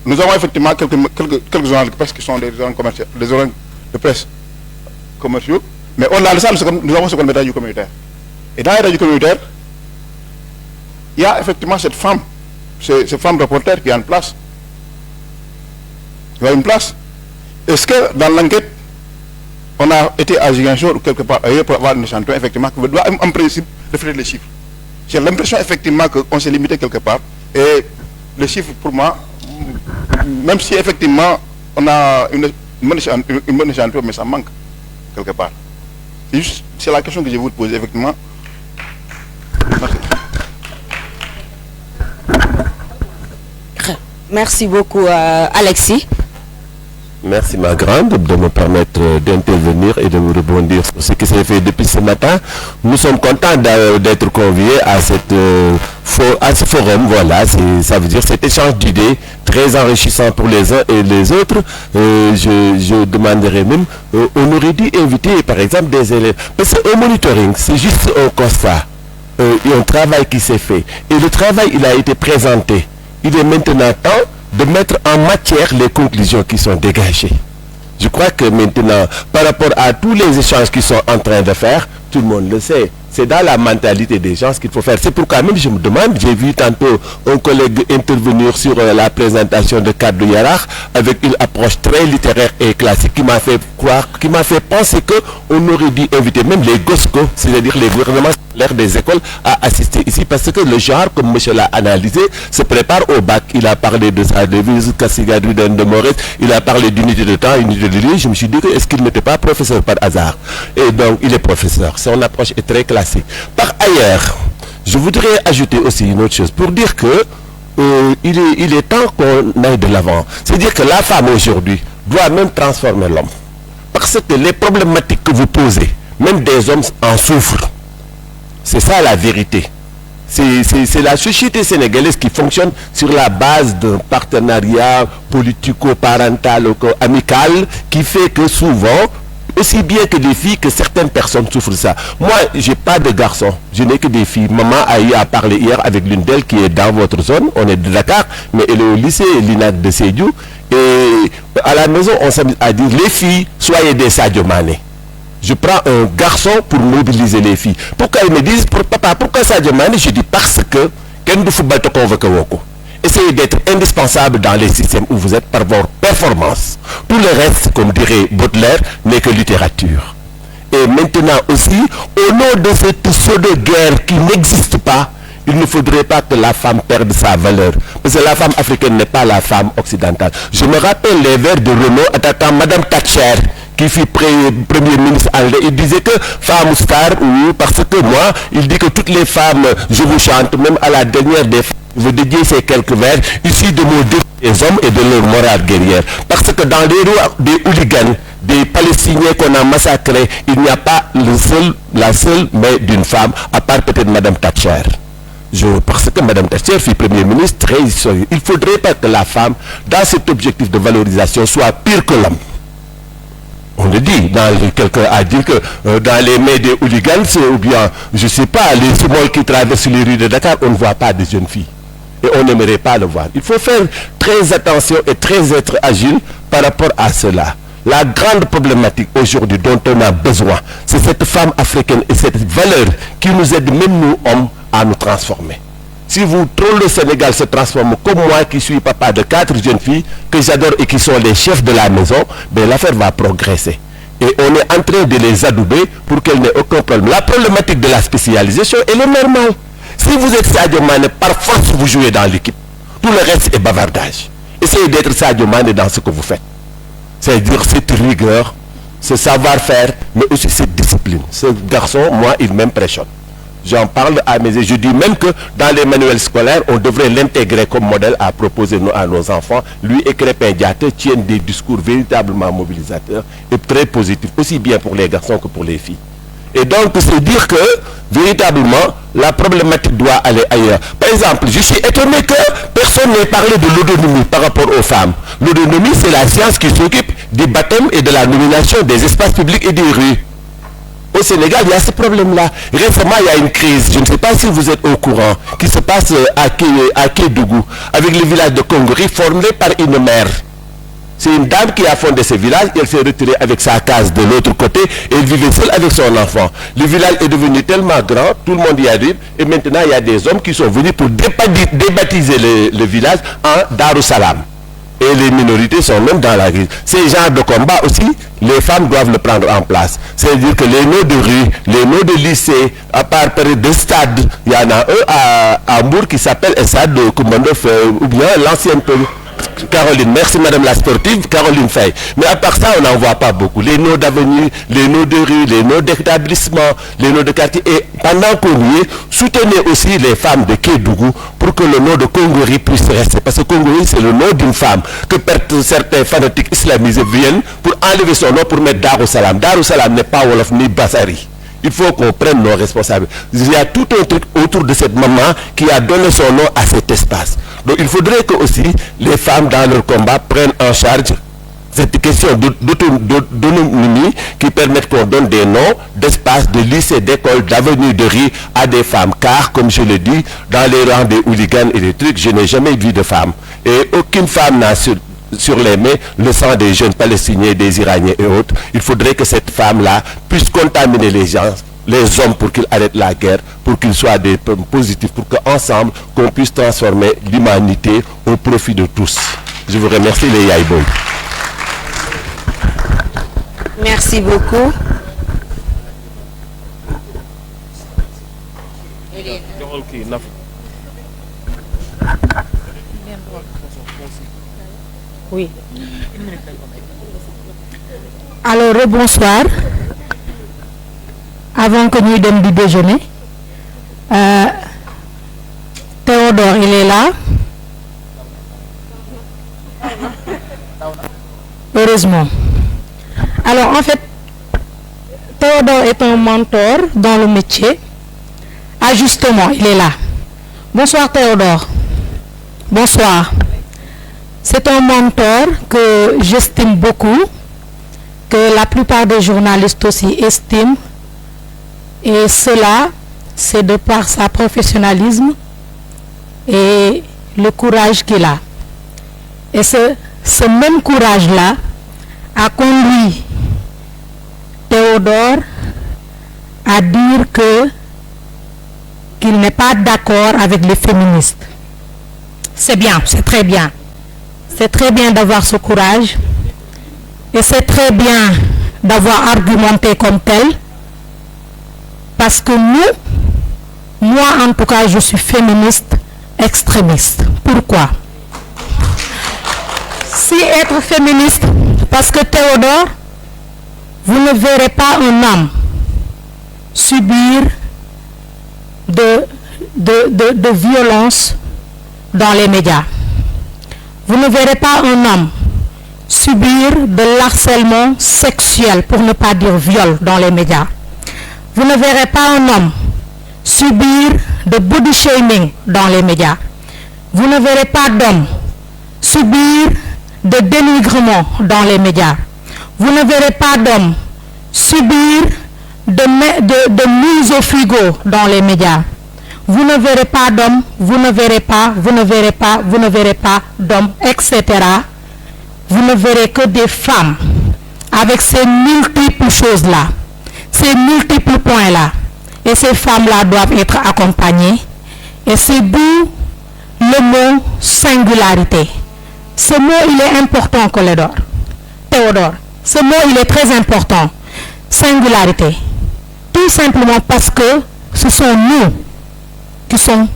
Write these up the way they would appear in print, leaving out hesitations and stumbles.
Nous avons effectivement quelques journaux de presse qui sont des journaux commerciaux, des journaux de presse commerciaux, mais on a le salle, nous avons ce qu'on appelle radio communautaire. Et dans les radios communautaires, il y a effectivement cette femme reporter qui a une place. Il y a une place. Est-ce que dans l'enquête, on a été à Ziguinchor ou quelque part ailleurs pour avoir un échantillon, effectivement, qui doit en principe refléter les chiffres. J'ai l'impression effectivement qu'on s'est limité quelque part. Et les chiffres, pour moi, même si effectivement on a une bonne échantillon, mais ça manque quelque part. C'est la question que je vous pose, effectivement. Merci. Merci beaucoup, Alexis. Merci ma grande de me permettre d'intervenir et de me rebondir sur ce qui s'est fait depuis ce matin. Nous sommes contents d'être conviés à ce forum. Voilà, ça veut dire cet échange d'idées très enrichissant pour les uns et les autres. Je demanderais même, on aurait dû inviter par exemple des élèves. Parce qu'un monitoring, c'est juste un constat et un travail qui s'est fait. Et le travail, il a été présenté. Il est maintenant temps de mettre en matière les conclusions qui sont dégagées. Je crois que maintenant, par rapport à tous les échanges qu'ils sont en train de faire, tout le monde le sait. C'est dans la mentalité des gens ce qu'il faut faire. C'est pourquoi même je me demande, j'ai vu tantôt un collègue intervenir sur la présentation de Kaddu Yaraax avec une approche très littéraire et classique qui m'a fait croire, qui m'a fait penser qu'on aurait dû inviter même les GOSCO, c'est-à-dire les gouvernements scolaires des écoles, à assister ici parce que le genre, comme monsieur l'a analysé, se prépare au bac. Il a parlé de sa devise, Kassigadou de Maurice, il a parlé d'unité de temps, unité de lieu. Je me suis dit, est-ce qu'il n'était pas professeur par hasard? Et donc, il est professeur. Son approche est très classique. Par ailleurs, je voudrais ajouter aussi une autre chose pour dire que il est temps qu'on aille de l'avant. C'est-à-dire que la femme aujourd'hui doit même transformer l'homme. Parce que les problématiques que vous posez, même des hommes en souffrent. C'est ça la vérité. C'est la société sénégalaise qui fonctionne sur la base d'un partenariat politico-parental, amical, qui fait que souvent, aussi bien que des filles, que certaines personnes souffrent de ça. Moi, j'ai pas de garçons, je n'ai que des filles. Maman a eu à parler hier avec l'une d'elles qui est dans votre zone, on est de Dakar, mais elle est au lycée l'INAC de Sédhiou. Et à la maison, on s'amuse à dire, les filles, soyez des Sadio Mané. Je prends un garçon pour mobiliser les filles. Pourquoi ils me disent, papa, pourquoi Sadio Mané? Je dis, parce que, qu'un de football te convoque woko. Essayez d'être indispensable dans les systèmes où vous êtes par vos performances. Tout le reste, comme dirait Baudelaire, n'est que littérature. Et maintenant aussi, au nom de cette pseudo-guerre qui n'existe pas, il ne faudrait pas que la femme perde sa valeur. Parce que la femme africaine n'est pas la femme occidentale. Je me rappelle les vers de Renaud attaquant Madame Thatcher, qui fut premier ministre anglais. Il disait que femme star, oui, parce que moi, il dit que toutes les femmes, je vous chante, même à la dernière des femmes, je veux dédier ces quelques vers issus de mots des hommes et de leur morale guerrière. Parce que dans les rues des hooligans, des Palestiniens qu'on a massacrés, il n'y a pas la seule main d'une femme, à part peut-être Madame Thatcher. Parce que Mme Thatcher fut Premier ministre très historique. Il ne faudrait pas que la femme, dans cet objectif de valorisation, soit pire que l'homme. On le dit, quelqu'un a dit que dans les mains des hooligans, ou bien, je ne sais pas, les semoles qui traversent les rues de Dakar, on ne voit pas de jeunes filles. Et on n'aimerait pas le voir. Il faut faire très attention et très être agile par rapport à cela. La grande problématique aujourd'hui dont on a besoin, c'est cette femme africaine et cette valeur qui nous aide, même nous hommes, à nous transformer. Si vous trouvez le Sénégal se transforme comme moi qui suis papa de 4 jeunes filles que j'adore et qui sont les chefs de la maison, ben l'affaire va progresser. Et on est en train de les adouber pour qu'elles n'aient aucun problème. La problématique de la spécialisation, elle est normale. Si vous êtes Sadio Mané, par force vous jouez dans l'équipe. Tout le reste est bavardage. Essayez d'être Sadio Mané dans ce que vous faites. C'est-à-dire cette rigueur, ce savoir-faire, mais aussi cette discipline. Ce garçon, moi, il m'impressionne. J'en parle à mes... Je dis même que dans les manuels scolaires, on devrait l'intégrer comme modèle à proposer à nos enfants. Lui et Crépin Diatta tiennent des discours véritablement mobilisateurs et très positifs, aussi bien pour les garçons que pour les filles. Et donc, c'est dire que, véritablement, la problématique doit aller ailleurs. Par exemple, je suis étonné que personne n'ait parlé de l'autonomie par rapport aux femmes. L'autonomie, c'est la science qui s'occupe des baptêmes et de la nomination des espaces publics et des rues. Au Sénégal, il y a ce problème-là. Récemment, il y a une crise, je ne sais pas si vous êtes au courant, qui se passe à Kédougou, avec le village de Kongori, formé par une mère. C'est une dame qui a fondé ce village, elle s'est retirée avec sa case de l'autre côté, et elle vivait seule avec son enfant. Le village est devenu tellement grand, tout le monde y arrive, et maintenant il y a des hommes qui sont venus pour débaptiser le village en Darussalam. Et les minorités sont même dans la crise. Ces genres de combat aussi, les femmes doivent le prendre en place. C'est-à-dire que les noms de rue, les noms de lycée, à part de stade, il y en a un à Hambourg qui s'appelle Stade de Koumandof, ou bien l'ancienne Caroline, merci madame la sportive, Caroline Faye. Mais à part ça, on n'en voit pas beaucoup. Les noms d'avenue, les noms de rue, les noms d'établissement, les noms de quartier. Et pendant qu'on y est, soutenez aussi les femmes de Kédougou pour que le nom de Kongori puisse rester. Parce que Kongori, c'est le nom d'une femme que certains fanatiques islamisés viennent pour enlever son nom pour mettre Darussalam. Darussalam n'est pas Wolof ni Bassari. Il faut qu'on prenne nos responsabilités. Il y a tout un truc autour de cette maman qui a donné son nom à cet espace. Donc il faudrait que aussi les femmes dans leur combat prennent en charge cette question d'autonomie qui permettent qu'on donne des noms d'espaces, de lycées, d'écoles, d'avenues, de rue à des femmes. Car, comme je le dis, dans les rangs des hooligans et des trucs, je n'ai jamais vu de femme. Et aucune femme n'a sur les mains le sang des jeunes Palestiniens, des Iraniens et autres. Il faudrait que cette femme-là puisse contaminer les gens, les hommes, pour qu'ils arrêtent la guerre, pour qu'ils soient des peuples positifs, pour qu'ensemble, qu'on puisse transformer l'humanité au profit de tous. Je vous remercie les Yaïboy. Merci beaucoup. Oui. Alors, bonsoir. Avant que nous donnions du déjeuner, Théodore, il est là. Heureusement. Alors, en fait, Théodore est un mentor dans le métier. Ah, justement, il est là. Bonsoir, Théodore. Bonsoir. C'est un mentor que j'estime beaucoup, que la plupart des journalistes aussi estiment. Et cela, c'est de par sa professionnalisme et le courage qu'il a. Et ce même courage-là a conduit Théodore à dire qu'il n'est pas d'accord avec les féministes. C'est bien, c'est très bien. C'est très bien d'avoir ce courage et c'est très bien d'avoir argumenté comme tel, parce que moi en tout cas, je suis féministe extrémiste. Pourquoi? Si être féministe, parce que Théodore, vous ne verrez pas un homme subir de violence dans les médias. Vous ne verrez pas un homme subir de l'harcèlement sexuel, pour ne pas dire viol, dans les médias. Vous ne verrez pas un homme subir de body shaming dans les médias. Vous ne verrez pas d'homme subir de dénigrement dans les médias. Vous ne verrez pas d'homme subir de mise au frigo dans les médias. Vous ne verrez pas d'hommes, vous ne verrez pas d'hommes, etc. Vous ne verrez que des femmes avec ces multiples choses-là, ces multiples points-là. Et ces femmes-là doivent être accompagnées. Et c'est d'où le mot singularité. Ce mot, il est important, Théodore. Ce mot, il est très important. Singularité. Tout simplement parce que ce sont nous qui sont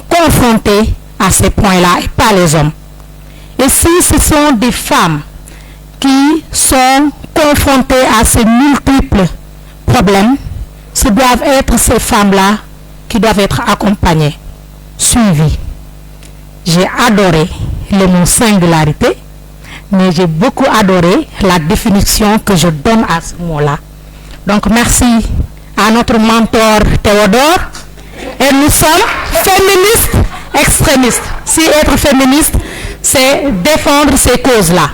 confrontés à ces points-là et pas les hommes. Et si ce sont des femmes qui sont confrontées à ces multiples problèmes, ce doivent être ces femmes-là qui doivent être accompagnées, suivies. J'ai adoré le mot singularité, mais j'ai beaucoup adoré la définition que je donne à ce mot-là. Donc merci à notre mentor Théodore. Et nous sommes féministes extrémistes. Si être féministe, c'est défendre ces causes-là.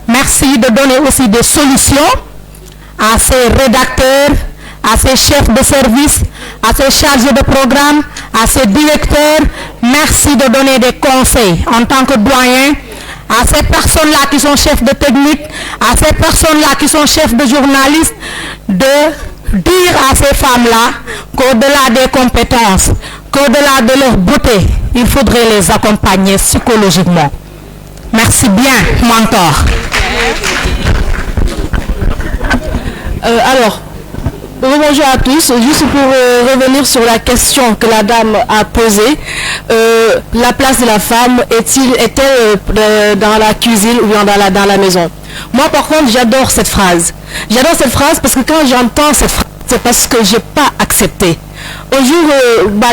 Merci de donner aussi des solutions à ces rédacteurs, à ses chefs de service, à ses chargés de programme, à ses directeurs, merci de donner des conseils en tant que doyen, à ces personnes-là qui sont chefs de technique, à ces personnes-là qui sont chefs de journalistes, de dire à ces femmes-là qu'au-delà des compétences, qu'au-delà de leur beauté, il faudrait les accompagner psychologiquement. Merci bien, mentor. Alors, bonjour à tous. Juste pour revenir sur la question que la dame a posée, la place de la femme est-elle dans la cuisine ou bien dans la maison? Moi, par contre, j'adore cette phrase. J'adore cette phrase parce que quand j'entends cette phrase, c'est parce que je n'ai pas accepté. Un jour,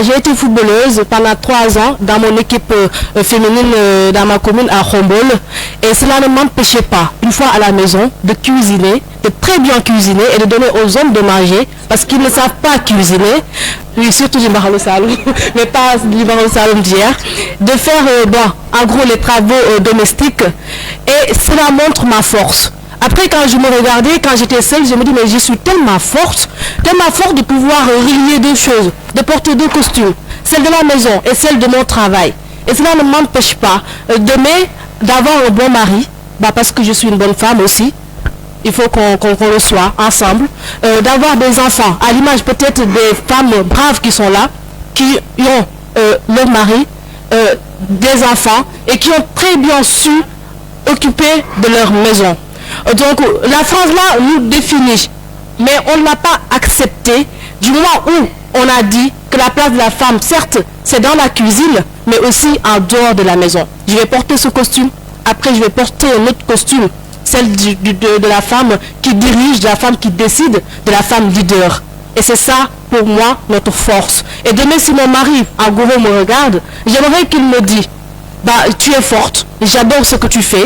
j'ai été footballeuse pendant 3 ans dans mon équipe féminine dans ma commune à Khombol. Et cela ne m'empêchait pas, une fois à la maison, de cuisiner, de très bien cuisiner et de donner aux hommes de manger parce qu'ils ne savent pas cuisiner. Oui, surtout du Mahalo Saloum, mais pas du Mahalo Saloum d'hier. De faire, en gros, les travaux domestiques. Et cela montre ma force. Après, quand je me regardais, quand j'étais seule, je me dis, mais je suis tellement forte de pouvoir relier 2 choses, de porter 2 costumes, celle de la maison et celle de mon travail. Et cela ne m'empêche pas demain d'avoir un bon mari, parce que je suis une bonne femme aussi, il faut qu'on le soit ensemble, d'avoir des enfants, à l'image peut-être des femmes braves qui sont là, qui ont leur mari, des enfants et qui ont très bien su occuper de leur maison. Donc la phrase là nous définit, mais on ne l'a pas accepté du moment où on a dit que la place de la femme, certes, c'est dans la cuisine, mais aussi en dehors de la maison. Je vais porter ce costume, après je vais porter un autre costume, celle de la femme qui dirige, de la femme qui décide, de la femme leader. Et c'est ça, pour moi, notre force. Et demain, si mon mari, en gros, me regarde, j'aimerais qu'il me dise, tu es forte, j'adore ce que tu fais.